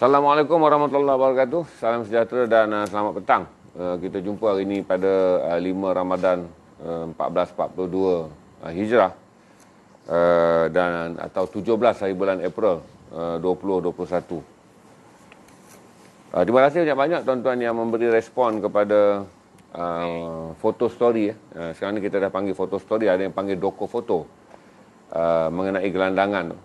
Assalamualaikum warahmatullahi wabarakatuh. Salam sejahtera dan selamat petang. Kita jumpa hari ini pada 5 Ramadan 1442 Hijrah dan atau 17 hari bulan April 2021. Terima kasih banyak-banyak tuan-tuan yang memberi respon kepada foto story. Sekarang ni kita dah panggil foto story, ada yang panggil doko foto mengenai gelandangan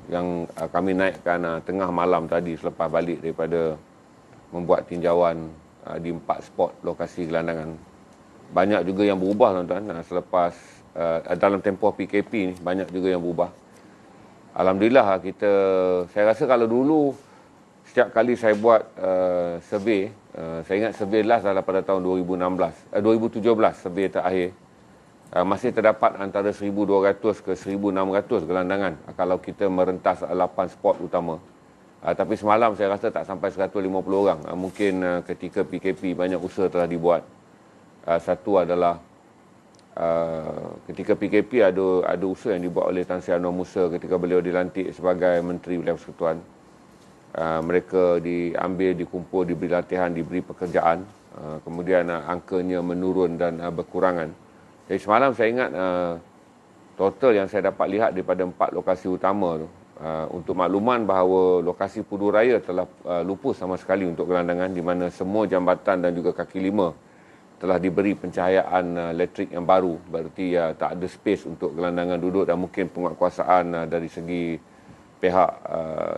yang kami naikkan tengah malam tadi selepas balik daripada membuat tinjauan di 4 spot lokasi gelandangan. Banyak juga yang berubah tuan-tuan selepas dalam tempoh PKP ni, banyak juga yang berubah. Alhamdulillah saya rasa kalau dulu setiap kali saya buat survey, saya ingat survey last adalah pada tahun 2017 survey terakhir. Masih terdapat antara 1,200 ke 1,600 gelandangan kalau kita merentas 8 spot utama. Tapi semalam saya rasa tak sampai 150 orang. Mungkin ketika PKP banyak usaha telah dibuat. Satu adalah ketika PKP ada usaha yang dibuat oleh Tan Sri Anwar Musa ketika beliau dilantik sebagai Menteri Belia Persekutuan. Mereka diambil, dikumpul, diberi latihan, diberi pekerjaan. Kemudian angkanya menurun dan berkurangan. Jadi semalam saya ingat total yang saya dapat lihat daripada 4 lokasi utama tu. Untuk makluman bahawa lokasi Pudu Raya telah lupus sama sekali untuk gelandangan, di mana semua jambatan dan juga kaki lima telah diberi pencahayaan elektrik yang baru. Berarti tak ada space untuk gelandangan duduk dan mungkin penguatkuasaan dari segi pihak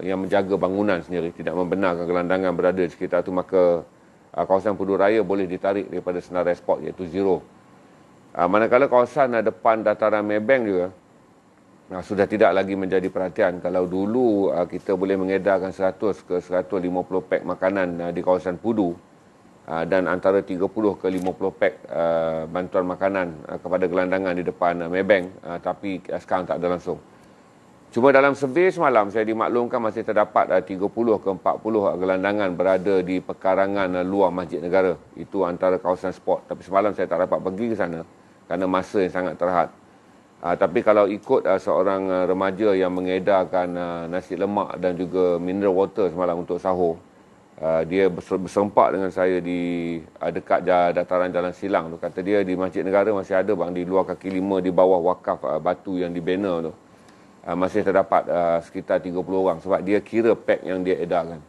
yang menjaga bangunan sendiri tidak membenarkan gelandangan berada di sekitar itu, maka kawasan Pudu Raya boleh ditarik daripada senarai spot iaitu zero. Manakala kawasan depan dataran Maybank juga sudah tidak lagi menjadi perhatian. Kalau dulu kita boleh mengedarkan 100 ke 150 pack makanan di kawasan Pudu dan antara 30 ke 50 pack bantuan makanan kepada gelandangan di depan Maybank, tapi sekarang tak ada langsung. Cuma dalam survey semalam saya dimaklumkan masih terdapat 30 ke 40 gelandangan berada di pekarangan luar Masjid Negara. Itu antara kawasan spot. Tapi semalam saya tak dapat pergi ke sana kerana masa yang sangat terhad. Tapi kalau ikut seorang remaja yang mengedarkan nasi lemak dan juga mineral water semalam untuk sahur, dia bersempak dengan saya di dekat dataran Jalan Silang tu. Kata dia di Masjid Negara masih ada bang, di luar kaki lima, di bawah wakaf batu yang dibina tu. Masih terdapat sekitar 30 orang sebab dia kira pack yang dia edarkan.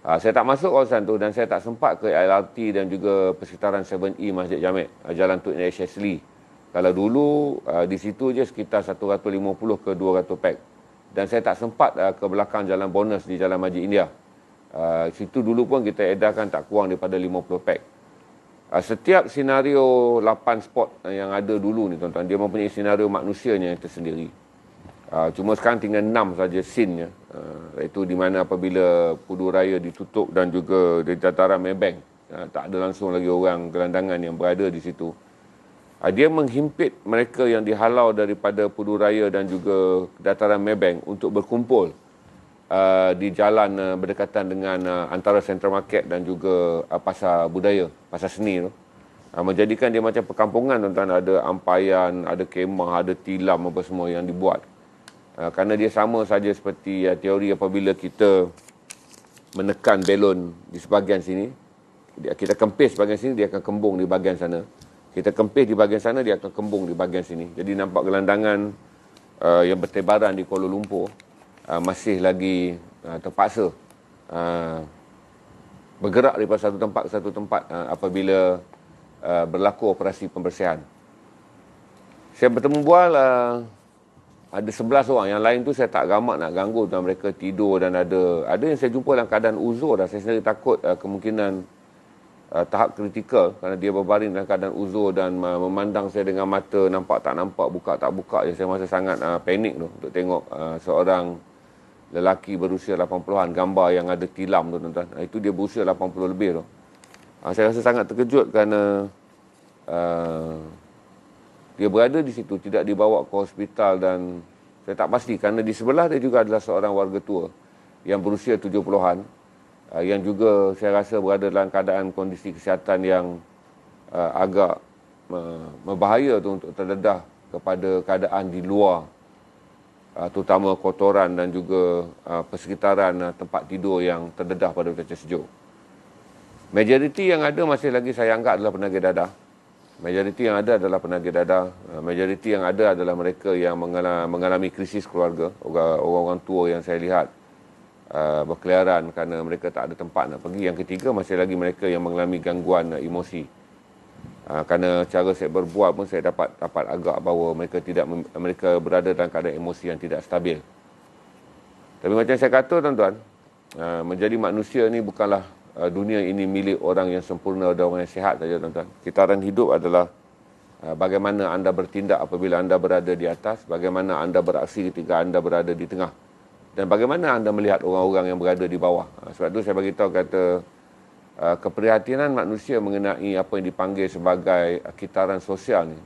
Saya tak masuk kawasan tu dan saya tak sempat ke LRT dan juga persekitaran 7E Masjid Jamek, Jalan Tun H.S. Lee. Kalau dulu di situ je sekitar 150 ke 200 pack. Dan saya tak sempat ke belakang Jalan Bonus di Jalan Masjid India. Situ dulu pun kita edarkan tak kurang daripada 50 pack. Setiap senario 8 spot yang ada dulu ni tuan-tuan, dia mempunyai senario manusianya yang tersendiri. Cuma sekarang tinggal 6 saja scene-nya, iaitu di mana apabila Pudu Raya ditutup dan juga di dataran Maybank, tak ada langsung lagi orang gelandangan yang berada di situ. Dia menghimpit mereka yang dihalau daripada Pudu Raya dan juga dataran Maybank untuk berkumpul di jalan berdekatan dengan antara Central Market dan juga pasar budaya, pasar seni tu. Menjadikan dia macam perkampungan tuan-tuan, ada ampayan, ada kemah, ada tilam apa semua yang dibuat. Kerana dia sama saja seperti teori apabila kita menekan belon di sebahagian sini, kita kempis bahagian sini, dia akan kembung di bahagian sana. Kita kempis di bahagian sana, dia akan kembung di bahagian sini. Jadi nampak gelandangan yang bertebaran di Kuala Lumpur masih lagi terpaksa bergerak daripada satu tempat ke satu tempat apabila berlaku operasi pembersihan. Saya bertemu bual ada 11 orang, yang lain tu saya tak gamak nak ganggu dan mereka tidur, dan ada yang saya jumpa dalam keadaan uzur dah. Saya sendiri takut kemungkinan tahap kritikal kerana dia berbaring dalam keadaan uzur dan memandang saya dengan mata nampak tak nampak, buka tak buka. Saya masa sangat panik tu untuk tengok seorang lelaki berusia 80-an, gambar yang ada tilam tu tuan-tuan. Itu dia berusia 80 lebih tu. Saya rasa sangat terkejut kerana dia berada di situ, tidak dibawa ke hospital, dan saya tak pasti kerana di sebelah dia juga adalah seorang warga tua yang berusia 70-an yang juga saya rasa berada dalam keadaan kondisi kesihatan yang agak membahaya tu untuk terdedah kepada keadaan di luar terutama kotoran dan juga persekitaran tempat tidur yang terdedah pada cuaca sejuk. Majoriti yang ada masih lagi saya anggap adalah penagih dadah. Majoriti yang ada adalah penagih dadah. Majoriti yang ada adalah mereka yang mengalami krisis keluarga. Orang-orang tua yang saya lihat berkeliaran kerana mereka tak ada tempat nak pergi. Yang ketiga masih lagi mereka yang mengalami gangguan emosi. Kerana cara saya berbuat pun saya dapat agak bahawa mereka berada dalam keadaan emosi yang tidak stabil. Tapi macam saya kata tuan-tuan, menjadi manusia ni bukanlah dunia ini milik orang yang sempurna dan orang yang sihat saja tuan-tuan. Kitaran hidup adalah bagaimana anda bertindak apabila anda berada di atas, bagaimana anda beraksi ketika anda berada di tengah, dan bagaimana anda melihat orang-orang yang berada di bawah. Sebab tu saya bagi tahu kata keprihatinan manusia mengenai apa yang dipanggil sebagai kitaran sosial ni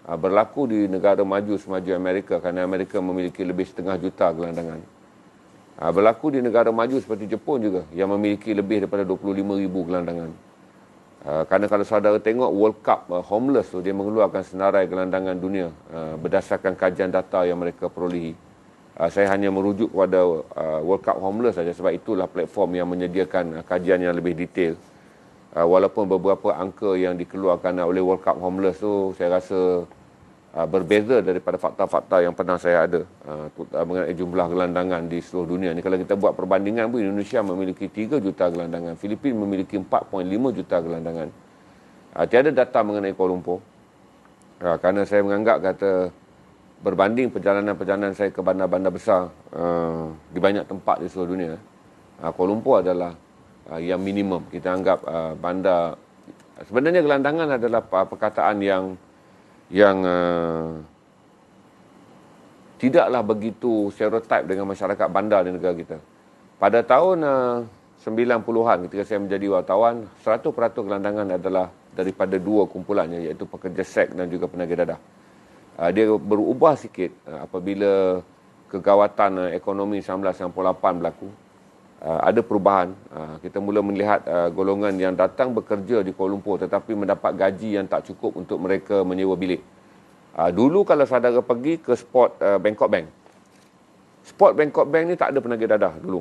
berlaku di negara maju semaju Amerika, kerana Amerika memiliki lebih 500,000 gelandangan. Berlaku di negara maju seperti Jepun juga yang memiliki lebih daripada 25,000 gelandangan. Kerana kalau saudara tengok World Cup Homeless tu, dia mengeluarkan senarai gelandangan dunia berdasarkan kajian data yang mereka perolehi. Saya hanya merujuk kepada World Cup Homeless saja sebab itulah platform yang menyediakan kajian yang lebih detail. Walaupun beberapa angka yang dikeluarkan oleh World Cup Homeless tu saya rasa berbeza daripada fakta-fakta yang pernah saya ada mengenai jumlah gelandangan di seluruh dunia ni. Kalau kita buat perbandingan pun, Indonesia memiliki 3 juta gelandangan, Filipin memiliki 4.5 juta gelandangan. Tiada data mengenai Kuala Lumpur. Kerana saya menganggap kata berbanding perjalanan-perjalanan saya ke bandar-bandar besar di banyak tempat di seluruh dunia, Kuala Lumpur adalah yang minimum. Kita anggap bandar, sebenarnya gelandangan adalah perkataan yang tidaklah begitu stereotip dengan masyarakat bandar di negara kita. Pada tahun 90-an ketika saya menjadi wartawan, 100% gelandangan adalah daripada 2 kumpulannya, iaitu pekerja seks dan juga penagih dadah. Dia berubah sikit apabila kegawatan ekonomi 1998 berlaku. Ada perubahan. Kita mula melihat golongan yang datang bekerja di Kuala Lumpur tetapi mendapat gaji yang tak cukup untuk mereka menyewa bilik. Dulu kalau saudara pergi ke spot Bangkok Bank, spot Bangkok Bank ni tak ada penagih dadah dulu.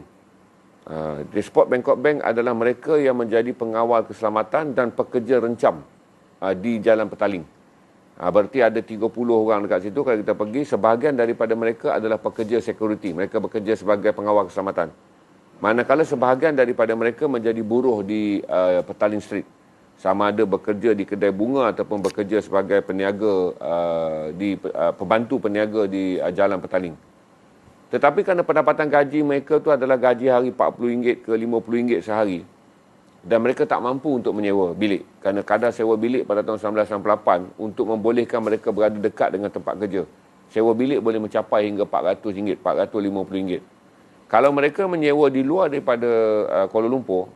Di spot Bangkok Bank adalah mereka yang menjadi pengawal keselamatan dan pekerja rencam di Jalan Petaling. Berarti ada 30 orang dekat situ. Kalau kita pergi, sebahagian daripada mereka adalah pekerja security. Mereka bekerja sebagai pengawal keselamatan. Manakala sebahagian daripada mereka menjadi buruh di Petaling Street. Sama ada bekerja di kedai bunga ataupun bekerja sebagai peniaga pembantu peniaga di Jalan Petaling. Tetapi kerana pendapatan gaji mereka tu adalah gaji hari RM40 ke RM50 sehari, dan mereka tak mampu untuk menyewa bilik. Kerana kadar sewa bilik pada tahun 1998 untuk membolehkan mereka berada dekat dengan tempat kerja, sewa bilik boleh mencapai hingga RM400, RM450. Kalau mereka menyewa di luar daripada Kuala Lumpur,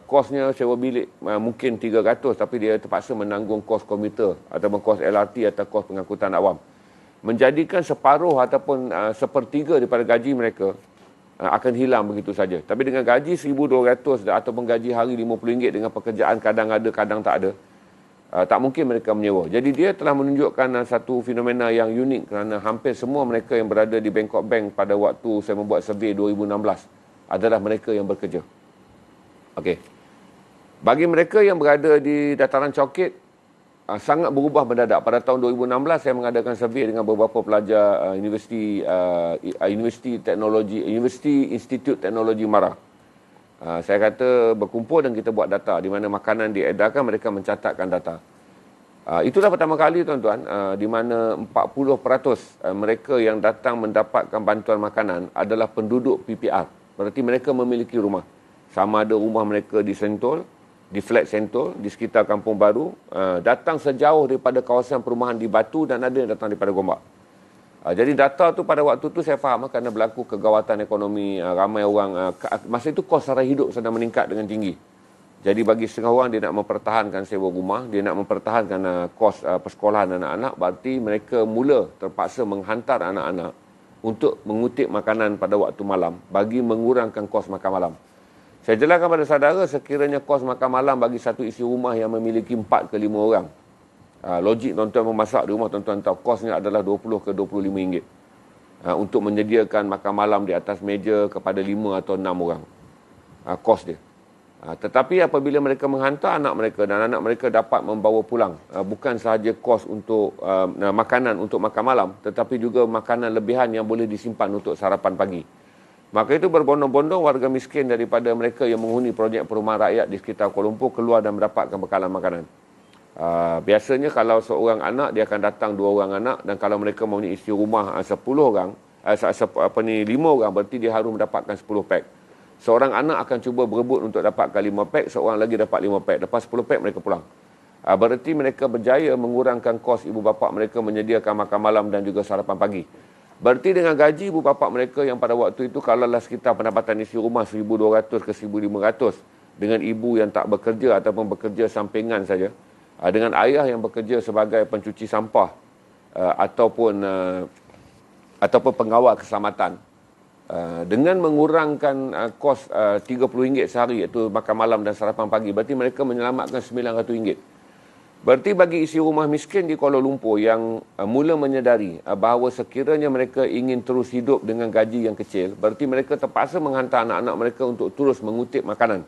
kosnya sewa bilik mungkin 300, tapi dia terpaksa menanggung kos komuter ataupun kos LRT atau kos pengangkutan awam. Menjadikan separuh ataupun sepertiga daripada gaji mereka akan hilang begitu saja. Tapi dengan gaji 1,200 ataupun gaji hari RM50 dengan pekerjaan kadang ada, kadang tak ada, tak mungkin mereka menyewa. Jadi dia telah menunjukkan satu fenomena yang unik kerana hampir semua mereka yang berada di Bangkok Bank pada waktu saya membuat survey 2016 adalah mereka yang bekerja. Okey. Bagi mereka yang berada di dataran Chowkit, sangat berubah mendadak. Pada tahun 2016 saya mengadakan survey dengan beberapa pelajar Universiti Institut Teknologi Mara. Saya kata berkumpul dan kita buat data di mana makanan diedarkan, mereka mencatatkan data. Itulah pertama kali tuan-tuan di mana 40% mereka yang datang mendapatkan bantuan makanan adalah penduduk PPR. Berarti mereka memiliki rumah. Sama ada rumah mereka di Sentul, di Flat Sentul, di sekitar Kampung Baru, datang sejauh daripada kawasan perumahan di Batu, dan ada yang datang daripada Gombak. Jadi data tu pada waktu tu saya faham kerana berlaku kegawatan ekonomi, ramai orang, masa itu kos sara hidup sedang meningkat dengan tinggi. Jadi bagi setengah orang dia nak mempertahankan sewa rumah, dia nak mempertahankan kos persekolahan anak-anak, berarti mereka mula terpaksa menghantar anak-anak untuk mengutip makanan pada waktu malam bagi mengurangkan kos makan malam. Saya jelaskan pada saudara, sekiranya kos makan malam bagi satu isi rumah yang memiliki 4 ke 5 orang. Logik tuan-tuan memasak di rumah, tuan-tuan tahu kosnya adalah 20 ke 25 ringgit. untuk menyediakan makan malam di atas meja kepada 5 atau 6 orang. Kos dia. Tetapi apabila mereka menghantar anak mereka dan anak mereka dapat membawa pulang, bukan sahaja kos untuk makanan untuk makan malam, tetapi juga makanan lebihan yang boleh disimpan untuk sarapan pagi. Maka itu berbondong-bondong warga miskin daripada mereka yang menghuni projek perumahan rakyat di sekitar Kuala Lumpur keluar dan mendapatkan bekalan makanan. Biasanya kalau seorang anak, dia akan datang 2 orang anak, dan kalau mereka mempunyai isi rumah 10 orang, 5 orang, berarti dia harus mendapatkan 10 pack. Seorang anak akan cuba berebut untuk dapatkan 5 pack, seorang lagi dapat 5 pack. Lepas 10 pack mereka pulang. Berarti mereka berjaya mengurangkan kos ibu bapa mereka menyediakan makan malam dan juga sarapan pagi. Berarti dengan gaji ibu bapa mereka yang pada waktu itu kalaulah sekitar pendapatan isi rumah 1,200 ke 1,500, dengan ibu yang tak bekerja ataupun bekerja sampingan saja, dengan ayah yang bekerja sebagai pencuci sampah ataupun pengawal keselamatan, dengan mengurangkan kos RM30 sehari, iaitu makan malam dan sarapan pagi, berarti mereka menyelamatkan RM900. Berarti bagi isi rumah miskin di Kuala Lumpur yang mula menyedari bahawa sekiranya mereka ingin terus hidup dengan gaji yang kecil, berarti mereka terpaksa menghantar anak-anak mereka untuk terus mengutip makanan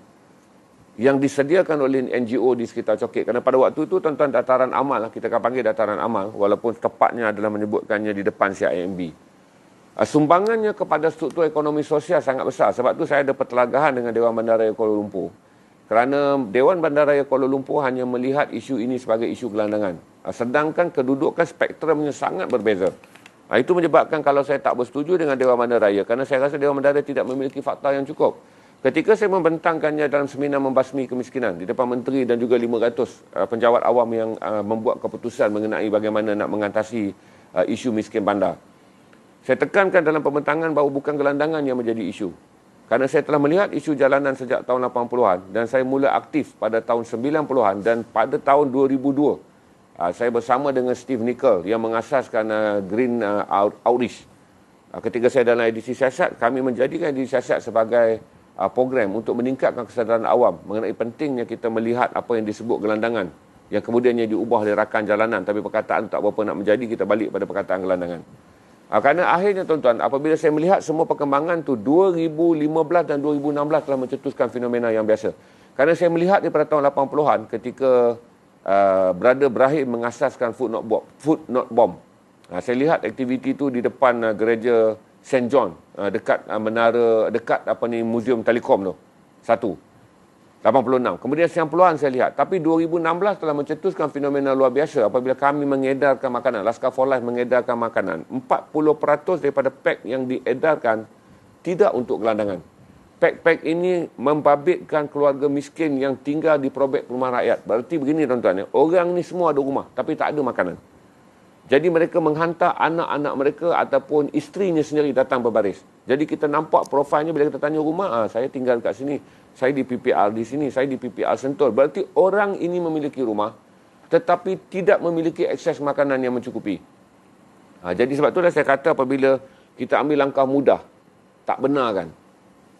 yang disediakan oleh NGO di sekitar Cokek. Kerana pada waktu itu, tuan-tuan, dataran amal, kita akan panggil dataran amal, walaupun tepatnya adalah menyebutkannya di depan CIMB. Sumbangannya kepada struktur ekonomi sosial sangat besar. Sebab tu saya ada pertelagahan dengan Dewan Bandaraya Kuala Lumpur. Kerana Dewan Bandaraya Kuala Lumpur hanya melihat isu ini sebagai isu gelandangan. Sedangkan kedudukan spektrumnya sangat berbeza. Itu menyebabkan kalau saya tak bersetuju dengan Dewan Bandaraya, kerana saya rasa Dewan Bandaraya tidak memiliki fakta yang cukup. Ketika saya membentangkannya dalam seminar membasmi kemiskinan di depan menteri dan juga 500 penjawat awam yang membuat keputusan mengenai bagaimana nak mengatasi isu miskin bandar, saya tekankan dalam pembentangan bahawa bukan gelandangan yang menjadi isu. Kerana saya telah melihat isu jalanan sejak tahun 80-an dan saya mula aktif pada tahun 90-an, dan pada tahun 2002 saya bersama dengan Steve Nicol yang mengasaskan Green Outreach. Ketika saya dalam edisi siasat, kami menjadikan edisi siasat sebagai program untuk meningkatkan kesedaran awam mengenai pentingnya kita melihat apa yang disebut gelandangan, yang kemudiannya diubah oleh rakan jalanan, tapi perkataan tak berapa nak menjadi, kita balik pada perkataan gelandangan. Kerana akhirnya, tuan-tuan, apabila saya melihat semua perkembangan tu, 2015 dan 2016 telah mencetuskan fenomena yang biasa. Kerana saya melihat daripada tahun 80-an ketika Brother Brahim mengasaskan Food Not Bomb. Saya lihat aktiviti itu di depan gereja St. John, dekat Museum Telekom tu. 86. Kemudian 90-an saya lihat. Tapi 2016 telah mencetuskan fenomena luar biasa apabila kami mengedarkan makanan. Laskar for Life mengedarkan makanan. 40% daripada pack yang diedarkan tidak untuk gelandangan. Pack-pack ini membabitkan keluarga miskin yang tinggal di projek perumahan rakyat. Berarti begini, tuan-tuan, orang ni semua ada rumah tapi tak ada makanan. Jadi mereka menghantar anak-anak mereka ataupun isterinya sendiri datang berbaris. Jadi kita nampak profilnya bila kita tanya rumah, saya tinggal kat sini, saya di PPR di sini, saya di PPR Sentul. Berarti orang ini memiliki rumah tetapi tidak memiliki akses makanan yang mencukupi. Jadi sebab itulah saya kata apabila kita ambil langkah mudah, tak benar kan?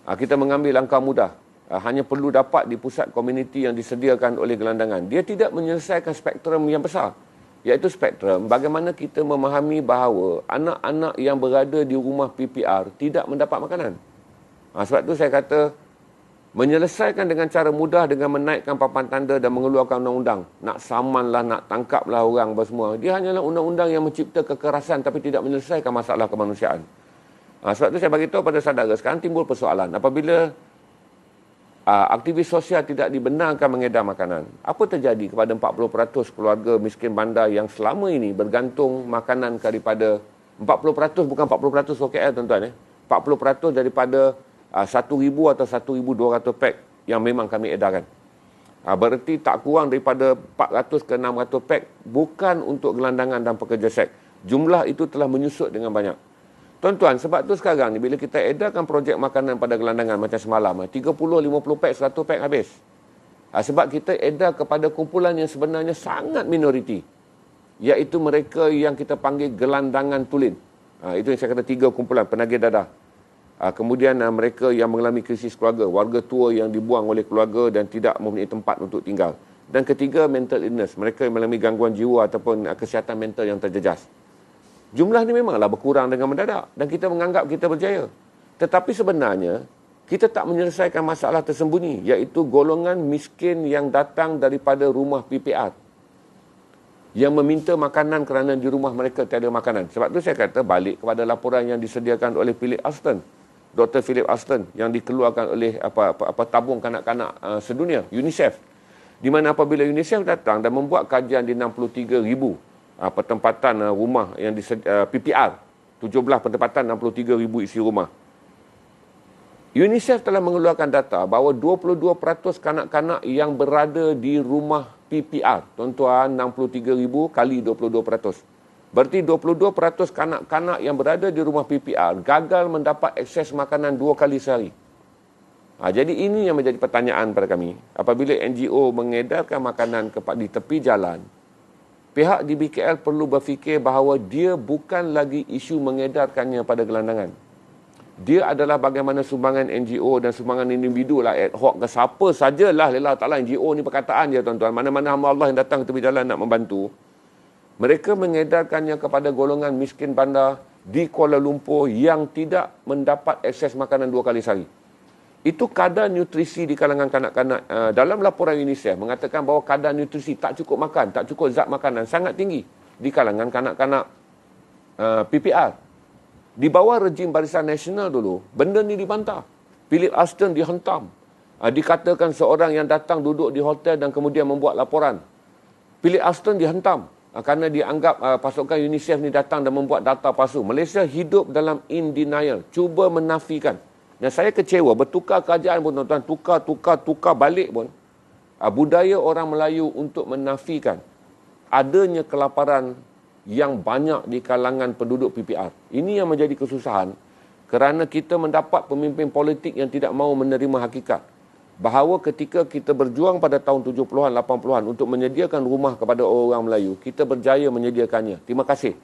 Kita mengambil langkah mudah, hanya perlu dapat di pusat komuniti yang disediakan oleh gelandangan. Dia tidak menyelesaikan spektrum yang besar, iaitu spektrum bagaimana kita memahami bahawa anak-anak yang berada di rumah PPR tidak mendapat makanan. Sebab itu saya kata, menyelesaikan dengan cara mudah dengan menaikkan papan tanda dan mengeluarkan undang-undang. Nak samanlah, nak tangkaplah orang semua. Dia hanyalah undang-undang yang mencipta kekerasan tapi tidak menyelesaikan masalah kemanusiaan. Sebab itu saya beritahu pada saudara, sekarang timbul persoalan. Apabila aktivis sosial tidak dibenarkan mengedar makanan, apa terjadi kepada 40% keluarga miskin bandar yang selama ini bergantung makanan daripada 40%, bukan 40% OKL, tuan-tuan. 40% daripada 1,000 atau 1,200 pack yang memang kami edarkan. Berarti tak kurang daripada 400 ke 600 pack bukan untuk gelandangan dan pekerja seks. Jumlah itu telah menyusut dengan banyak. Tuan-tuan, sebab tu sekarang ni bila kita edarkan projek makanan pada gelandangan macam semalam, 30, 50 pack, 100 pack habis. Sebab kita edar kepada kumpulan yang sebenarnya sangat minoriti, iaitu mereka yang kita panggil gelandangan tulen. Itu yang saya kata 3 kumpulan, penagih dadah. Kemudian mereka yang mengalami krisis keluarga, warga tua yang dibuang oleh keluarga dan tidak mempunyai tempat untuk tinggal. Dan ketiga, mental illness, mereka yang mengalami gangguan jiwa ataupun kesihatan mental yang terjejas. Jumlah ni memanglah berkurang dengan mendadak dan kita menganggap kita berjaya. Tetapi sebenarnya, kita tak menyelesaikan masalah tersembunyi, iaitu golongan miskin yang datang daripada rumah PPR. Yang meminta makanan kerana di rumah mereka tiada makanan. Sebab tu saya kata balik kepada laporan yang disediakan oleh Philip Alston. Dr. Philip Alston yang dikeluarkan oleh tabung kanak-kanak sedunia, UNICEF. Di mana apabila UNICEF datang dan membuat kajian di 63,000 pertempatan rumah yang PPR, 17 pertempatan 63,000 isi rumah. UNICEF telah mengeluarkan data bahawa 22% kanak-kanak yang berada di rumah PPR, tuan-tuan, 63,000 kali 22%. Berarti 22% kanak-kanak yang berada di rumah PPR gagal mendapat akses makanan 2 kali sehari. Jadi ini yang menjadi pertanyaan pada kami. Apabila NGO mengedarkan makanan di tepi jalan, pihak di BKL perlu berfikir bahawa dia bukan lagi isu mengedarkannya pada gelandangan. Dia adalah bagaimana sumbangan NGO dan sumbangan individu lah, ad hoc ke siapa sajalah, lillah ta'ala, NGO ni perkataan dia tuan-tuan. Mana-mana hamba Allah yang datang ke tepi jalan nak membantu. Mereka mengedarkannya kepada golongan miskin bandar di Kuala Lumpur yang tidak mendapat akses makanan 2 kali sehari. Itu kadar nutrisi di kalangan kanak-kanak. Dalam laporan UNICEF mengatakan bahawa kadar nutrisi tak cukup makan, tak cukup zat makanan sangat tinggi di kalangan kanak-kanak PPR. Di bawah rejim Barisan Nasional dulu, benda ni dibantah. Philip Alston dihentam. Dikatakan seorang yang datang duduk di hotel dan kemudian membuat laporan. Philip Alston dihentam kerana dianggap pasukan UNICEF ni datang dan membuat data palsu. Malaysia hidup dalam in denial, cuba menafikan. Dan saya kecewa, bertukar kerajaan pun tuan-tuan, tukar balik pun. Budaya orang Melayu untuk menafikan adanya kelaparan yang banyak di kalangan penduduk PPR. Ini yang menjadi kesusahan kerana kita mendapat pemimpin politik yang tidak mahu menerima hakikat bahawa ketika kita berjuang pada tahun 70-an, 80-an untuk menyediakan rumah kepada orang Melayu, kita berjaya menyediakannya. Terima kasih.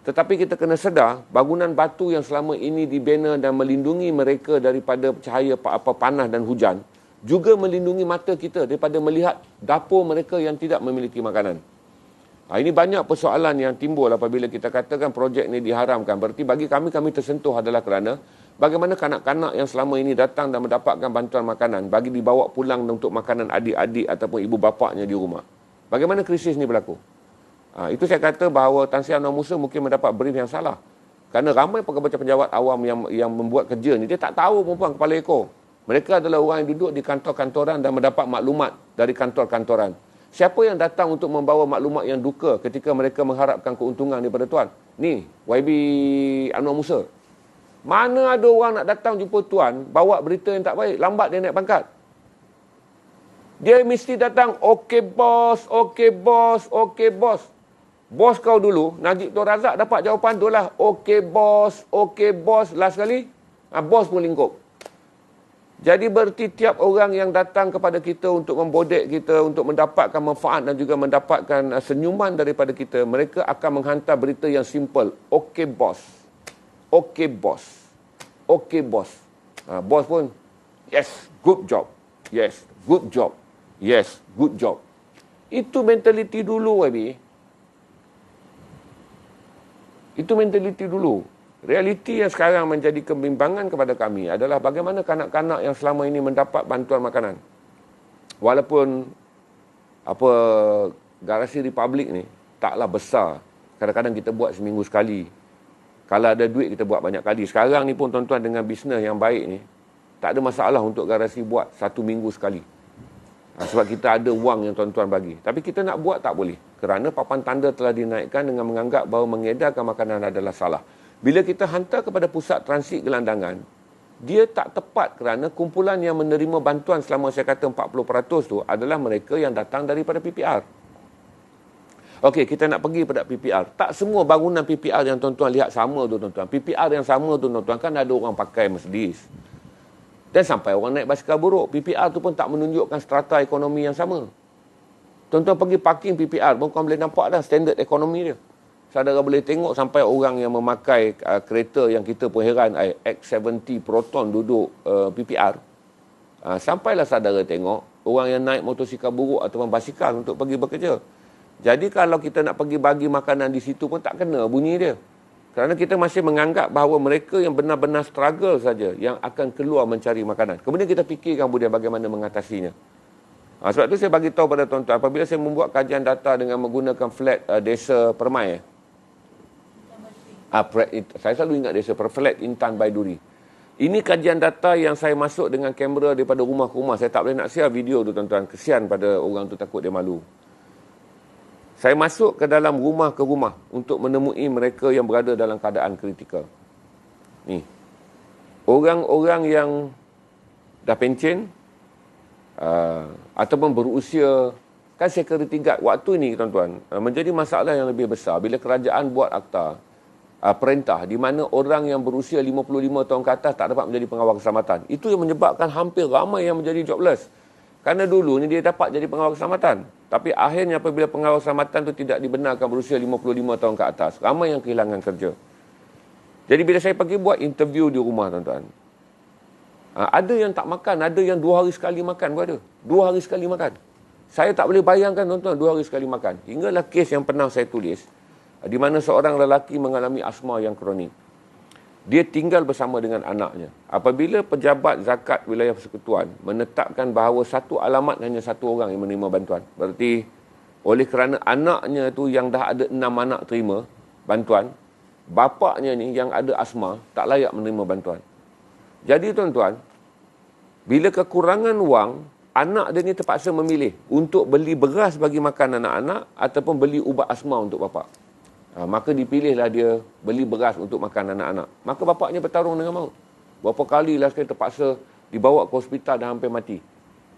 Tetapi kita kena sedar, bangunan batu yang selama ini dibina dan melindungi mereka daripada cahaya panas dan hujan, juga melindungi mata kita daripada melihat dapur mereka yang tidak memiliki makanan. Ini banyak persoalan yang timbul apabila kita katakan projek ini diharamkan. Berarti bagi kami tersentuh adalah kerana bagaimana kanak-kanak yang selama ini datang dan mendapatkan bantuan makanan bagi dibawa pulang untuk makanan adik-adik ataupun ibu bapaknya di rumah. Bagaimana krisis ini berlaku? Itu saya kata bahawa Tan Sri Anwar Musa mungkin mendapat brief yang salah. Kerana ramai pejabat awam yang membuat kerja ni, dia tak tahu perempuan kepala ekor. Mereka adalah orang yang duduk di kantor-kantoran dan mendapat maklumat dari kantor-kantoran. Siapa yang datang untuk membawa maklumat yang duka ketika mereka mengharapkan keuntungan daripada tuan? Ni, YB Anwar Musa. Mana ada orang nak datang jumpa tuan, bawa berita yang tak baik, lambat dia naik pangkat. Dia mesti datang, okey bos, okey bos, okey bos. Bos kau dulu, Najib Tun Razak dapat jawapan tu lah, okey bos, last kali, bos pun lingkup. Jadi berarti tiap orang yang datang kepada kita untuk membodek kita, untuk mendapatkan manfaat dan juga mendapatkan senyuman daripada kita, mereka akan menghantar berita yang simple. Okey bos. Okey bos. Okey bos. Bos pun, yes, good job. Yes, good job. Yes, good job. Itu mentaliti dulu, YB. Itu mentaliti dulu. Realiti yang sekarang menjadi kebimbangan kepada kami adalah bagaimana kanak-kanak yang selama ini mendapat bantuan makanan. Walaupun garasi Republik ni taklah besar. Kadang-kadang kita buat seminggu sekali. Kalau ada duit kita buat banyak kali. Sekarang ni pun tuan-tuan dengan bisnes yang baik ni, tak ada masalah untuk garasi buat 1 minggu sekali. Sebab kita ada wang yang tuan-tuan bagi. Tapi kita nak buat tak boleh. Kerana papan tanda telah dinaikkan dengan menganggap bahawa mengedarkan makanan adalah salah. Bila kita hantar kepada pusat transit gelandangan, dia tak tepat kerana kumpulan yang menerima bantuan selama saya kata 40% tu adalah mereka yang datang daripada PPR. Okey, kita nak pergi pada PPR. Tak semua bangunan PPR yang tuan-tuan lihat sama tu tuan-tuan. PPR yang sama tu tuan-tuan kan ada orang pakai Mercedes. Dan sampai orang naik basikal buruk. PPR tu pun tak menunjukkan strata ekonomi yang sama. Tuan-tuan pergi parking PPR pun kau boleh nampak dah standard ekonomi dia. Saudara boleh tengok sampai orang yang memakai kereta yang kita pun heran, X70 Proton duduk PPR. Sampailah saudara tengok orang yang naik motosikal buruk ataupun basikal untuk pergi bekerja. Jadi kalau kita nak pergi bagi makanan di situ pun tak kena bunyi dia. Kerana kita masih menganggap bahawa mereka yang benar-benar struggle saja yang akan keluar mencari makanan. Kemudian kita fikirkan kemudian bagaimana mengatasinya. Sebab itu saya bagi tahu pada tuan-tuan, apabila saya membuat kajian data dengan menggunakan flat desa Permai. Saya selalu ingat desa Flat Intan Baiduri. Ini kajian data yang saya masuk dengan kamera daripada rumah ke rumah. Saya tak boleh nak share video tu tuan-tuan. Kesian pada orang tu, takut dia malu. Saya masuk ke dalam rumah ke rumah untuk menemui mereka yang berada dalam keadaan kritikal. Ni. Orang-orang yang dah pencen ataupun berusia, kan security guard waktu ini tuan-tuan menjadi masalah yang lebih besar bila kerajaan buat akta perintah di mana orang yang berusia 55 tahun ke atas tak dapat menjadi pengawal keselamatan. Itu yang menyebabkan hampir ramai yang menjadi jobless. Kerana dulu ni dia dapat jadi pengawal keselamatan. Tapi akhirnya apabila pengawal keselamatan tu tidak dibenarkan berusia 55 tahun ke atas, ramai yang kehilangan kerja. Jadi bila saya pergi buat interview di rumah tuan-tuan, ada yang tak makan, ada yang 2 hari sekali makan pun ada. 2 hari sekali makan. Saya tak boleh bayangkan tuan-tuan 2 hari sekali makan. Hinggalah kes yang pernah saya tulis, di mana seorang lelaki mengalami asma yang kronik. Dia tinggal bersama dengan anaknya. Apabila pejabat zakat wilayah persekutuan menetapkan bahawa satu alamat hanya satu orang yang menerima bantuan. Berarti oleh kerana anaknya tu yang dah ada 6 anak terima bantuan, bapaknya ni yang ada asma tak layak menerima bantuan. Jadi tuan-tuan, bila kekurangan wang, anak dia ni terpaksa memilih untuk beli beras bagi makan anak-anak ataupun beli ubat asma untuk bapak. Maka dipilihlah dia beli beras untuk makan anak-anak. Maka bapaknya bertarung dengan maut. Berapa kali lah sekali terpaksa dibawa ke hospital dan hampir mati.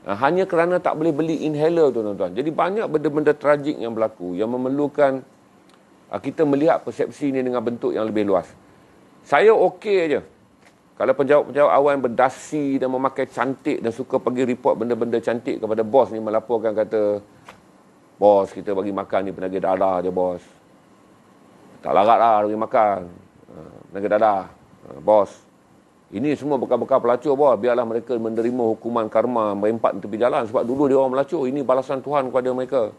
Hanya kerana tak boleh beli inhaler tu tuan-tuan. Jadi banyak benda-benda tragik yang berlaku yang memerlukan kita melihat persepsi ini dengan bentuk yang lebih luas. Saya okey aja. Kalau penjawat-penjawat awam berdasi dan memakai cantik dan suka pergi report benda-benda cantik kepada bos ni, melaporkan kata, bos kita bagi makan ni penagih darah je bos. Tak larat lah bagi makan. Penagih darah. Bos. Ini semua bekal-bekal pelacur bos. Biarlah mereka menerima hukuman karma merempat di tepi jalan. Sebab dulu dia orang melacur. Ini balasan Tuhan kepada mereka.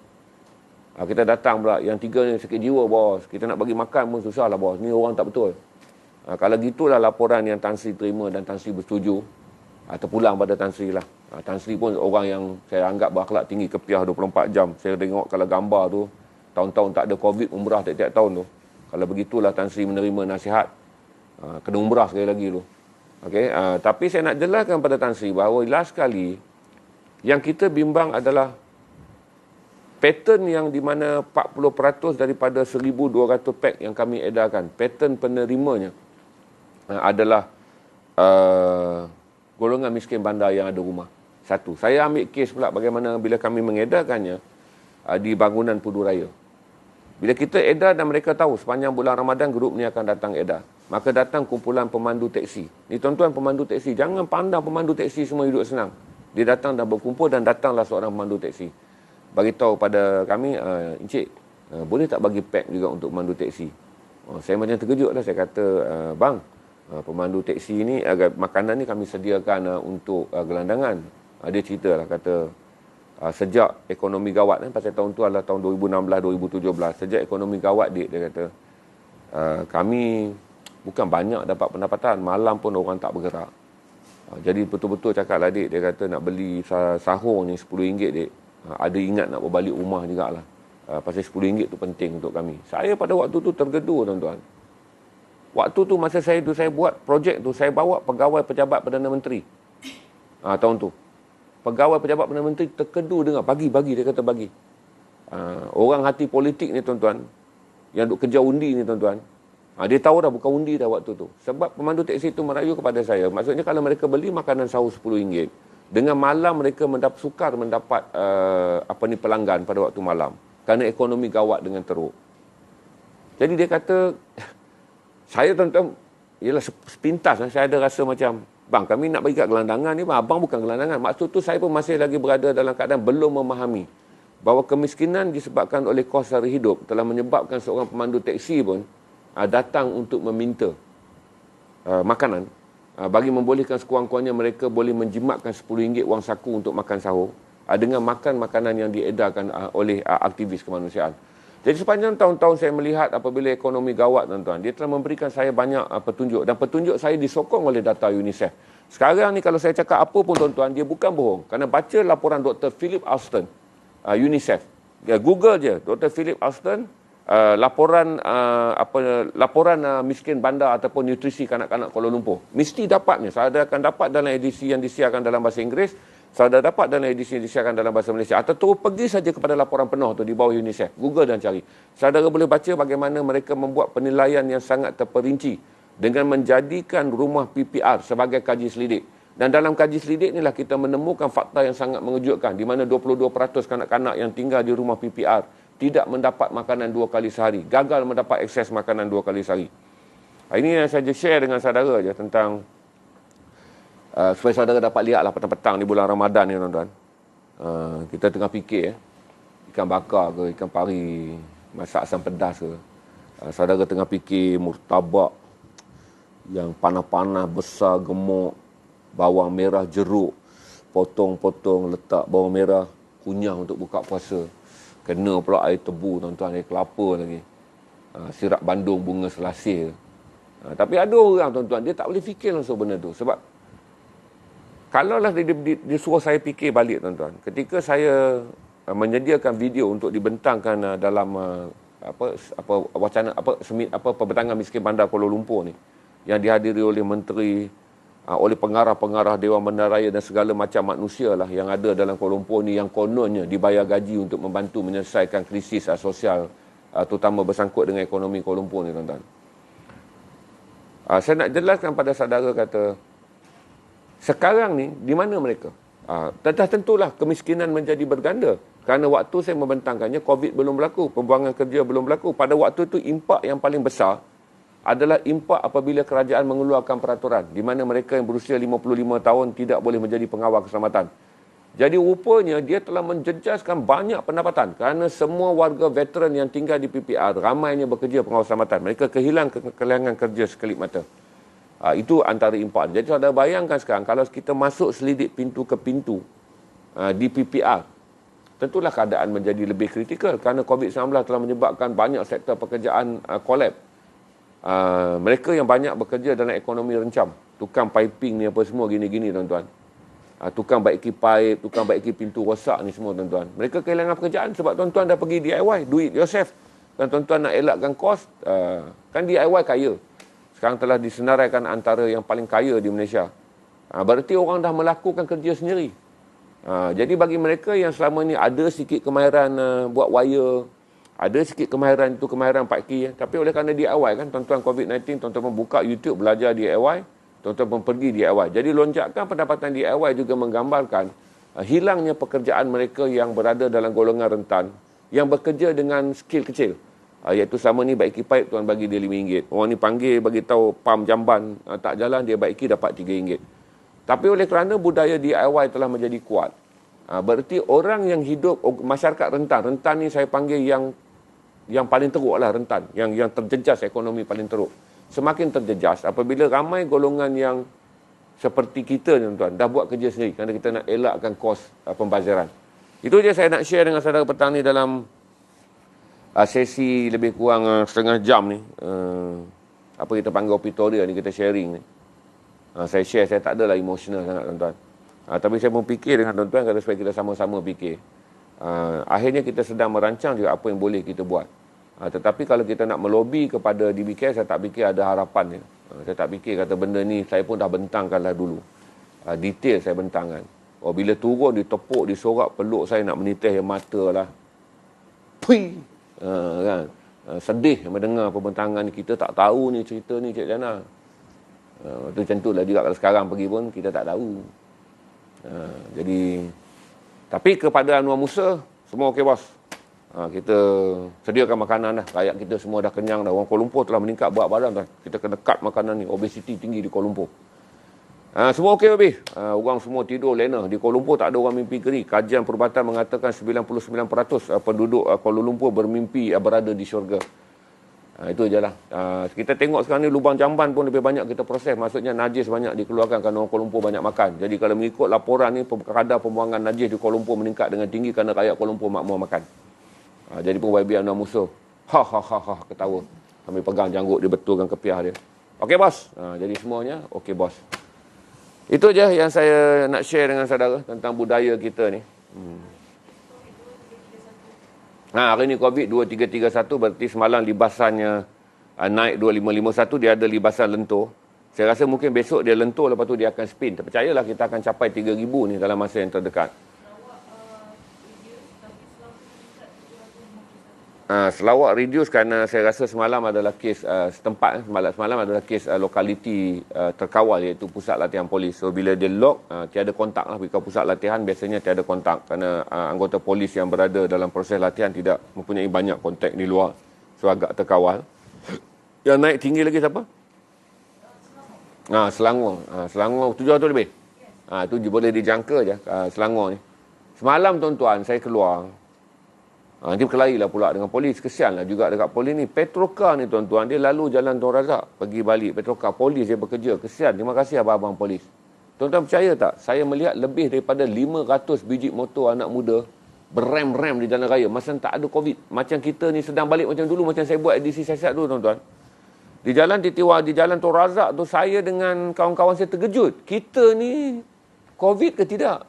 Kita datang pula. Yang 3 ni sakit jiwa bos. Kita nak bagi makan pun susah lah bos. Ni orang tak betul. Kalau gitulah laporan yang Tan Sri terima dan Tan Sri bersetuju. Terpulang pada Tan Sri lah. Tan Sri pun orang yang saya anggap berakhlak tinggi, kepiah 24 jam. Saya tengok kalau gambar tu, tahun-tahun tak ada COVID, umrah tiap-tiap tahun tu. Kalau begitulah Tan Sri menerima nasihat, kena umrah sekali lagi tu. Okay? Tapi saya nak jelaskan pada Tan Sri bahawa last kali yang kita bimbang adalah pattern yang di mana 40% daripada 1,200 pack yang kami edarkan, pattern penerimanya adalah golongan miskin bandar yang ada rumah. Satu. Saya ambil kes pula bagaimana bila kami mengedarkannya di bangunan Pudu Raya. Bila kita edar dan mereka tahu sepanjang bulan Ramadan grup ni akan datang edar. Maka datang kumpulan pemandu teksi. Ni tuan-tuan pemandu teksi. Jangan pandang pemandu teksi semua hidup senang. Dia datang dan berkumpul dan datanglah seorang pemandu teksi. Bagi tahu pada kami, Encik, boleh tak bagi pack juga untuk pemandu teksi? Saya macam terkejut lah. Saya kata, bang, pemandu teksi ni, makanan ni kami sediakan untuk gelandangan. Dia cerita lah, kata, sejak ekonomi gawat pasal tahun tu adalah tahun 2016-2017, sejak ekonomi gawat dia kata kami bukan banyak dapat pendapatan, malam pun orang tak bergerak. Jadi betul-betul cakap lah dia kata nak beli sahur ni RM10 dik, ada ingat nak berbalik rumah jugalah. Pasal RM10 tu penting untuk kami. Saya pada waktu tu tergedur tuan-tuan. Waktu tu masa saya buat projek tu, saya bawa pegawai pejabat Perdana Menteri tahun tu. Pegawai pejabat Perdana Menteri terkedu dengar, bagi, dia kata bagi. Orang hati politik ni tuan-tuan, yang duk kerja undi ni tuan-tuan, dia tahu dah bukan undi dah waktu tu. Sebab pemandu teksi tu merayu kepada saya. Maksudnya kalau mereka beli makanan sahur RM10, dengan malam mereka sukar mendapat pelanggan pada waktu malam. Kerana ekonomi gawat dengan teruk. Jadi dia kata, saya tuan-tuan, ialah sepintas saya ada rasa macam, bang, kami nak bagi kat gelandangan ni, abang bukan gelandangan. Maksud tu saya pun masih lagi berada dalam keadaan belum memahami bahawa kemiskinan disebabkan oleh kos sara hidup telah menyebabkan seorang pemandu teksi pun datang untuk meminta makanan bagi membolehkan sekurang-kurangnya mereka boleh menjimatkan RM10 wang saku untuk makan sahur dengan makan makanan yang diedarkan oleh aktivis kemanusiaan. Jadi sepanjang tahun-tahun saya melihat apabila ekonomi gawat, tuan-tuan, dia telah memberikan saya banyak petunjuk. Dan petunjuk saya disokong oleh data UNICEF. Sekarang ni kalau saya cakap apa pun, tuan-tuan, dia bukan bohong. Kerana baca laporan Dr. Philip Alston, UNICEF. Google je, Dr. Philip Alston, laporan miskin bandar ataupun nutrisi kanak-kanak Kuala Lumpur. Mesti dapatnya. Saya akan dapat dalam edisi yang disiarkan dalam bahasa Inggeris. Saya dapat dalam edisi yang disiarkan dalam bahasa Malaysia. Atau terus pergi saja kepada laporan penuh tu di bawah UNICEF. Google dan cari. Saudara boleh baca bagaimana mereka membuat penilaian yang sangat terperinci dengan menjadikan rumah PPR sebagai kaji selidik. Dan dalam kaji selidik inilah kita menemukan fakta yang sangat mengejutkan di mana 22% kanak-kanak yang tinggal di rumah PPR tidak mendapat makanan 2 kali sehari. Gagal mendapat akses makanan 2 kali sehari. Ini yang saya share dengan saudara je tentang supaya saudara dapat lihatlah petang-petang di bulan Ramadan ni, tuan-tuan. Kita tengah fikir ikan bakar ke, ikan pari, masak asam pedas ke. Saudara tengah fikir murtabak yang panas-panas, besar, gemuk, bawang merah, jeruk, potong-potong, letak bawang merah, kunyah untuk buka puasa. Kena pula air tebu, tuan-tuan, air kelapa lagi. Sirap bandung, bunga selasih. Tapi ada orang, tuan-tuan, dia tak boleh fikir langsung benda tu. Sebab kalaulah dia suruh saya fikir balik, tuan-tuan. Ketika saya menyediakan video untuk dibentangkan dalam perbentangan miskin bandar Kuala Lumpur ni, yang dihadiri oleh menteri, oleh pengarah-pengarah Dewan Bandaraya dan segala macam manusia lah yang ada dalam Kuala Lumpur ni, yang kononnya dibayar gaji untuk membantu menyelesaikan krisis sosial, terutama bersangkut dengan ekonomi Kuala Lumpur ni, tuan-tuan. Saya nak jelaskan pada saudara kata, sekarang ni, di mana mereka? Tentulah kemiskinan menjadi berganda. Kerana waktu saya membentangkannya, COVID belum berlaku, pembuangan kerja belum berlaku. Pada waktu itu, impak yang paling besar adalah impak apabila kerajaan mengeluarkan peraturan, di mana mereka yang berusia 55 tahun tidak boleh menjadi pengawal keselamatan. Jadi rupanya, dia telah menjejaskan banyak pendapatan. Kerana semua warga veteran yang tinggal di PPR, ramainya bekerja pengawal keselamatan. Mereka kehilangan kerja sekelip mata. Itu antara impak. Jadi saudara bayangkan sekarang, kalau kita masuk selidik pintu ke pintu di PPR, tentulah keadaan menjadi lebih kritikal kerana COVID-19 telah menyebabkan banyak sektor pekerjaan kolap. Mereka yang banyak bekerja dalam ekonomi rencam, tukang piping ni apa semua gini-gini, tuan-tuan. Tukang baiki pipe, tukang baiki pintu rosak ni semua, tuan-tuan. Mereka kehilangan pekerjaan sebab tuan-tuan dah pergi DIY, do it yourself. Dan tuan-tuan nak elakkan kos, kan DIY kaya. Sekarang telah disenaraikan antara yang paling kaya di Malaysia. Berarti orang dah melakukan kerja sendiri. Jadi bagi mereka yang selama ni ada sikit kemahiran buat wire, ada sikit kemahiran itu, kemahiran parki, tapi oleh kerana DIY kan, tuan-tuan COVID-19, tuan-tuan membuka YouTube, belajar DIY, tuan-tuan pergi DIY. Jadi lonjakan pendapatan DIY juga menggambarkan hilangnya pekerjaan mereka yang berada dalam golongan rentan, yang bekerja dengan skill kecil. Iaitu sama ni baiki pipe, tuan bagi dia RM5. Orang ni panggil bagi tahu pam jamban tak jalan, dia baiki dapat RM3. Tapi oleh kerana budaya DIY telah menjadi kuat, berarti orang yang hidup masyarakat rentan ni saya panggil yang paling teruk lah, rentan, yang terjejas ekonomi paling teruk. Semakin terjejas apabila ramai golongan yang seperti kita, tuan-tuan, dah buat kerja sendiri kerana kita nak elakkan kos pembaziran. Itu je saya nak share dengan saudara petang ni dalam sesi lebih kurang setengah jam ni. Apa kita panggil opitoria ni, kita sharing ni. Saya share, saya tak adalah emosional sangat, tuan-tuan. Tapi saya pun fikir dengan tuan-tuan kalau supaya kita sama-sama fikir. Akhirnya kita sedang merancang juga apa yang boleh kita buat. Tetapi kalau kita nak melobi kepada DBK, saya tak fikir ada harapan. Saya tak fikir kata benda ni saya pun dah bentangkan lah dulu. Detail saya bentangkan. Bila turun, ditepuk, disorak peluk saya nak menitis air mata lah. Pui! Kan? Sedih mendengar pembentangan ni. Kita tak tahu ni cerita ni, Cik Jana. Itu macam tu lah juga kalau sekarang pergi pun kita tak tahu. Jadi, tapi kepada Anwar Musa, semua okey, bos. Kita sediakan makanan dah. Rakyat kita semua dah kenyang dah. Orang Kuala Lumpur telah meningkat berat badan dah. Kita kena cut makanan ni. Obesiti tinggi di Kuala Lumpur. Semua okey habis. Orang semua tidur lena. Di Kuala Lumpur tak ada orang mimpi geri. Kajian perubatan mengatakan 99% penduduk Kuala Lumpur bermimpi berada di syurga. Itu je lah. Kita tengok sekarang ni lubang jamban pun lebih banyak kita proses. Maksudnya najis banyak dikeluarkan kerana orang Kuala Lumpur banyak makan. Jadi kalau mengikut laporan ni, kadar pembuangan najis di Kuala Lumpur meningkat dengan tinggi kerana rakyat Kuala Lumpur makmur makan. Jadi pun YB anak musuh. Ha ha ha ha, ketawa. Kami pegang janggut dia, betulkan kepiah dia. Okey bos. Jadi semuanya okey bos. Itu je yang saya nak share dengan saudara tentang budaya kita ni. Hari ni COVID 2331 berarti semalam libasannya naik 2551, dia ada libasan lentur. Saya rasa mungkin besok dia lentur, lepas tu dia akan spin. Percayalah kita akan capai 3,000 ni dalam masa yang terdekat. Sarawak reduce kerana saya rasa semalam adalah kes setempat. Semalam adalah kes lokaliti terkawal, iaitu pusat latihan polis. So bila dia lock, tiada kontak lah. Bila pusat latihan biasanya tiada kontak kerana anggota polis yang berada dalam proses latihan tidak mempunyai banyak kontak di luar. So agak terkawal. Yang naik tinggi lagi siapa? Selangor. Selangor 700 lebih. Tu boleh dijangka je Selangor ni. Semalam tuan-tuan saya keluar. Nanti berkelahilah pula dengan polis. Kesianlah juga dekat polis ni. Petrocar ni tuan-tuan, dia lalu jalan Tun Razak pergi balik. Petrocar, polis dia bekerja. Kesian. Terima kasih abang-abang polis. Tuan-tuan percaya tak? Saya melihat lebih daripada 500 biji motor anak muda berem-rem di jalan raya masa tak ada COVID. Macam kita ni sedang balik macam dulu, macam saya buat edisi siasat dulu tuan-tuan. Di jalan Titiwa, di jalan Tun Razak tu, saya dengan kawan-kawan saya terkejut. Kita ni COVID ke tidak?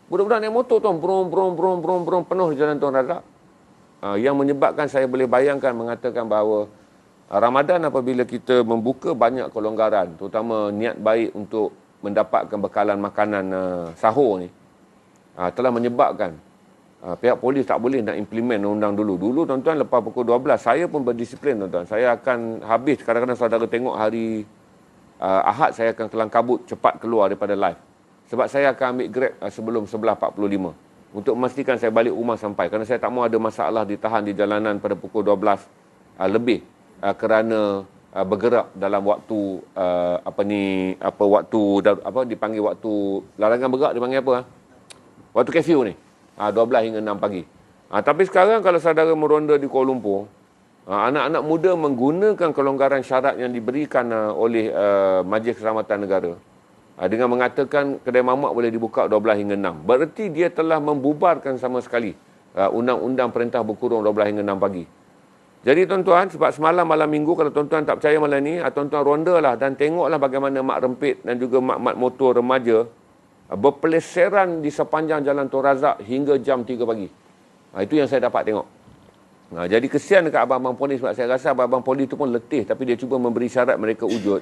Budak-budak naik motor tuan, brom penuh di jalan Tun Razak. Yang menyebabkan saya boleh bayangkan mengatakan bahawa Ramadan apabila kita membuka banyak kelonggaran, terutama niat baik untuk mendapatkan bekalan makanan sahur ni, telah menyebabkan pihak polis tak boleh nak implement undang dulu. Dulu tuan-tuan lepas pukul 12, saya pun berdisiplin tuan-tuan. Saya akan habis, kadang-kadang saudara tengok hari Ahad saya akan kelang kabut cepat keluar daripada live. Sebab saya akan ambil Grab sebelum 11.45 untuk memastikan saya balik rumah sampai. Kerana saya tak mahu ada masalah ditahan di jalanan pada pukul 12 lebih kerana bergerak dalam waktu dipanggil waktu larangan bergerak, dipanggil apa? Waktu curfew ni. 12 hingga 6 pagi. Tapi sekarang kalau saudara meronda di Kuala Lumpur, anak-anak muda menggunakan kelonggaran syarat yang diberikan oleh Majlis Keselamatan Negara dengan mengatakan kedai mamak boleh dibuka 12 hingga 6. Berarti dia telah membubarkan sama sekali undang-undang perintah berkurung 12 hingga 6 pagi. Jadi tuan-tuan, sebab semalam malam minggu, kalau tuan-tuan tak percaya malam ni, tuan-tuan ronda lah dan tengoklah bagaimana mak rempit dan juga mak-mak motor remaja berpeleseran di sepanjang jalan Tun Razak hingga jam 3 pagi. Itu yang saya dapat tengok. Jadi kesian dekat abang-abang polis, sebab saya rasa abang-abang polis tu pun letih, tapi dia cuba memberi syarat mereka wujud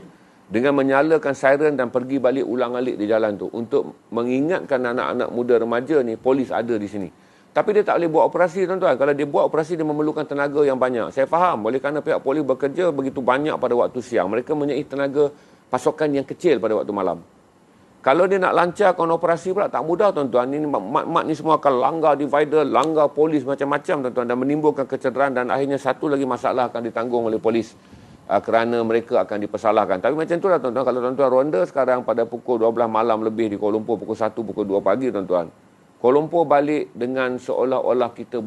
dengan menyalakan siren dan pergi balik ulang-alik di jalan tu untuk mengingatkan anak-anak muda remaja ni polis ada di sini. Tapi dia tak boleh buat operasi tuan-tuan. Kalau dia buat operasi, dia memerlukan tenaga yang banyak. Saya faham, oleh kerana pihak polis bekerja begitu banyak pada waktu siang, mereka mempunyai tenaga pasokan yang kecil pada waktu malam. Kalau dia nak lancarkan operasi pula tak mudah tuan-tuan. Ini mak-mak ni semua akan langgar divider, langgar polis macam-macam tuan-tuan dan menimbulkan kecederaan, dan akhirnya satu lagi masalah akan ditanggung oleh polis kerana mereka akan dipersalahkan. Tapi macam itulah tuan-tuan, kalau tuan-tuan ronda sekarang pada pukul 12 malam lebih di Kuala Lumpur, pukul 1, pukul 2 pagi tuan-tuan, Kuala Lumpur balik dengan seolah-olah kita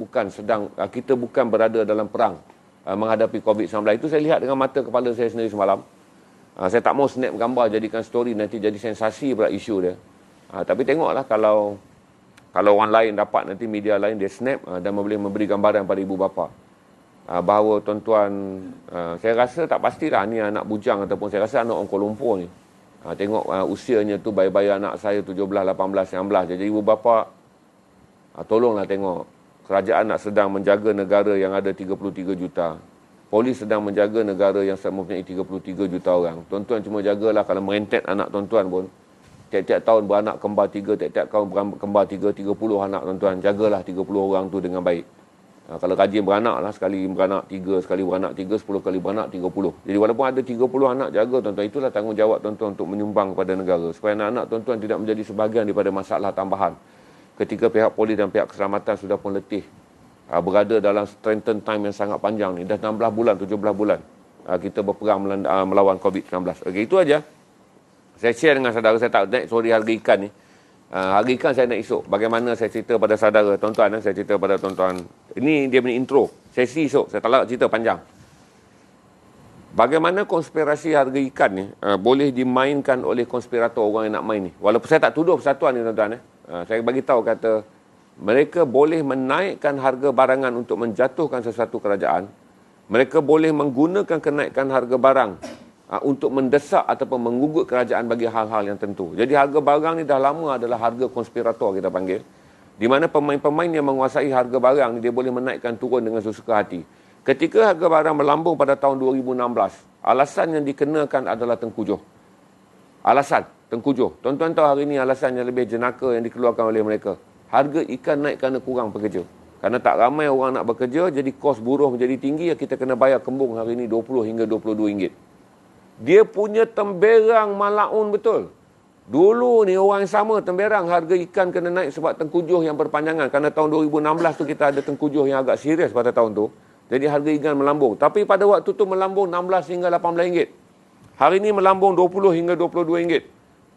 bukan berada dalam perang menghadapi COVID-19. Itu saya lihat dengan mata kepala saya sendiri semalam. Saya tak mau snap gambar jadikan story, nanti jadi sensasi pula isu dia. Tapi tengoklah kalau orang lain dapat, nanti media lain dia snap dan boleh memberi gambaran pada ibu bapa bahawa tuan-tuan, saya rasa tak pastilah ni anak bujang ataupun saya rasa anak orang Kuala Lumpur ni. Tengok usianya tu bayi-bayi anak saya 17, 18, 19. Jadi ibu bapa, tolonglah tengok. Kerajaan nak sedang menjaga negara yang ada 33 juta. Polis sedang menjaga negara yang mempunyai 33 juta orang. Tuan-tuan cuma jagalah kalau merentet anak tuan-tuan pun. Tiap-tiap tahun beranak kembar 3, tiap-tiap tahun kembar 3, 30 anak tuan-tuan. Jagalah 30 orang tu dengan baik. Kalau rajin beranak lah, sekali beranak 3, sekali beranak 3, 10 kali beranak 30. Jadi walaupun ada 30 anak, jaga tuan-tuan. Itulah tanggungjawab tuan-tuan untuk menyumbang kepada negara. Supaya anak-anak tuan-tuan tidak menjadi sebahagian daripada masalah tambahan. Ketika pihak polis dan pihak keselamatan sudah pun letih. Berada dalam strengthen time yang sangat panjang ni. Dah 16 bulan, 17 bulan. Kita berperang melawan COVID-19. Okey, itu aja. Saya share dengan saudara, saya tak naik sorry harga ikan ni. Harga ikan saya nak esok. Bagaimana saya cerita pada saudara, tuan-tuan, saya cerita pada tuan-tuan. Ini dia punya intro. Sesi esok, saya tak nak cerita panjang. Bagaimana konspirasi harga ikan ni boleh dimainkan oleh konspirator orang yang nak main ni. Walaupun saya tak tuduh persatuan ni tuan-tuan. Saya bagi tahu kata mereka boleh menaikkan harga barangan untuk menjatuhkan sesuatu kerajaan. Mereka boleh menggunakan kenaikan harga barang untuk mendesak ataupun mengugut kerajaan bagi hal-hal yang tentu. Jadi harga barang ni dah lama adalah harga konspirator kita panggil. Di mana pemain-pemain yang menguasai harga barang ni dia boleh menaikkan turun dengan sesuka hati. Ketika harga barang melambung pada tahun 2016, alasan yang dikenakan adalah tengkujuh. Alasan tengkujuh. Tuan-tuan tahu hari ini alasan yang lebih jenaka yang dikeluarkan oleh mereka. Harga ikan naik kerana kurang pekerja. Kerana tak ramai orang nak bekerja, jadi kos buruh menjadi tinggi, kita kena bayar kembung hari ini 20 hingga 22 ringgit. Dia punya temberang malaun betul. Dulu ni orang yang sama temberang, harga ikan kena naik sebab tengkujuh yang berpanjangan. Kerana tahun 2016 tu kita ada tengkujuh yang agak serius pada tahun tu. Jadi harga ikan melambung. Tapi pada waktu tu melambung 16 hingga 18 ringgit. Hari ini melambung 20 hingga 22 ringgit.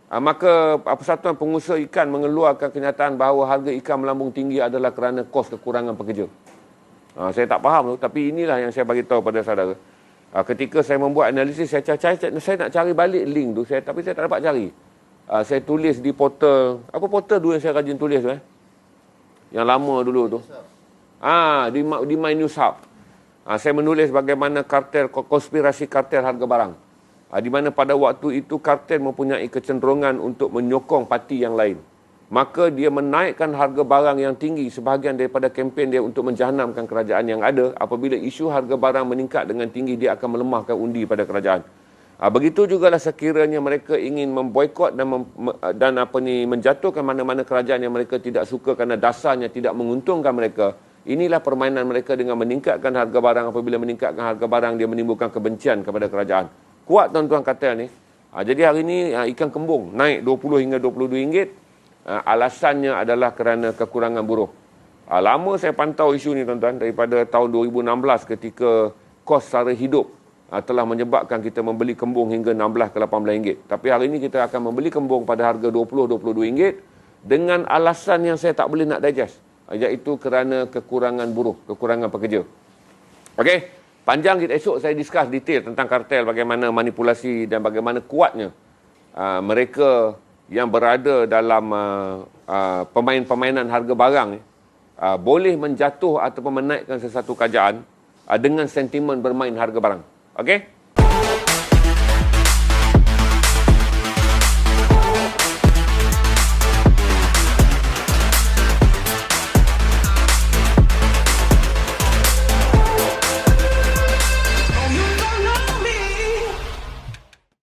Maka Persatuan Pengusaha Ikan mengeluarkan kenyataan bahawa harga ikan melambung tinggi adalah kerana kos kekurangan pekerja. Saya tak faham tu, tapi inilah yang saya bagi tahu pada saudara. Ketika saya membuat analisis, saya nak cari balik link tu, tapi saya tak dapat cari. Saya tulis di portal, apa portal dulu yang saya rajin tulis tu Yang lama dulu tu. Di My News Hub. Saya menulis bagaimana konspirasi kartel harga barang. Di mana pada waktu itu kartel mempunyai kecenderungan untuk menyokong parti yang lain. Maka dia menaikkan harga barang yang tinggi sebahagian daripada kempen dia untuk menjahanamkan kerajaan yang ada. Apabila isu harga barang meningkat dengan tinggi, dia akan melemahkan undi pada kerajaan. Begitu jugalah sekiranya mereka ingin memboikot dan menjatuhkan mana-mana kerajaan yang mereka tidak suka kerana dasarnya tidak menguntungkan mereka. Inilah permainan mereka dengan meningkatkan harga barang. Apabila meningkatkan harga barang, dia menimbulkan kebencian kepada kerajaan. Kuat tuan-tuan kartel ni. Jadi hari ni ikan kembung naik 20 hingga 22 ringgit. Alasannya adalah kerana kekurangan buruh. Lama saya pantau isu ni tuan-tuan. Daripada tahun 2016 ketika kos sara hidup telah menyebabkan kita membeli kembung hingga 16 ke 18 ringgit. Tapi hari ini kita akan membeli kembung pada harga 20-22 ringgit dengan alasan yang saya tak boleh nak digest. Iaitu kerana kekurangan buruh, kekurangan pekerja. Okey. Panjang kita esok saya discuss detail tentang kartel, bagaimana manipulasi dan bagaimana kuatnya mereka yang berada dalam pemain-permainan harga barang boleh menjatuh ataupun menaikkan sesuatu kerajaan dengan sentimen bermain harga barang. Okey?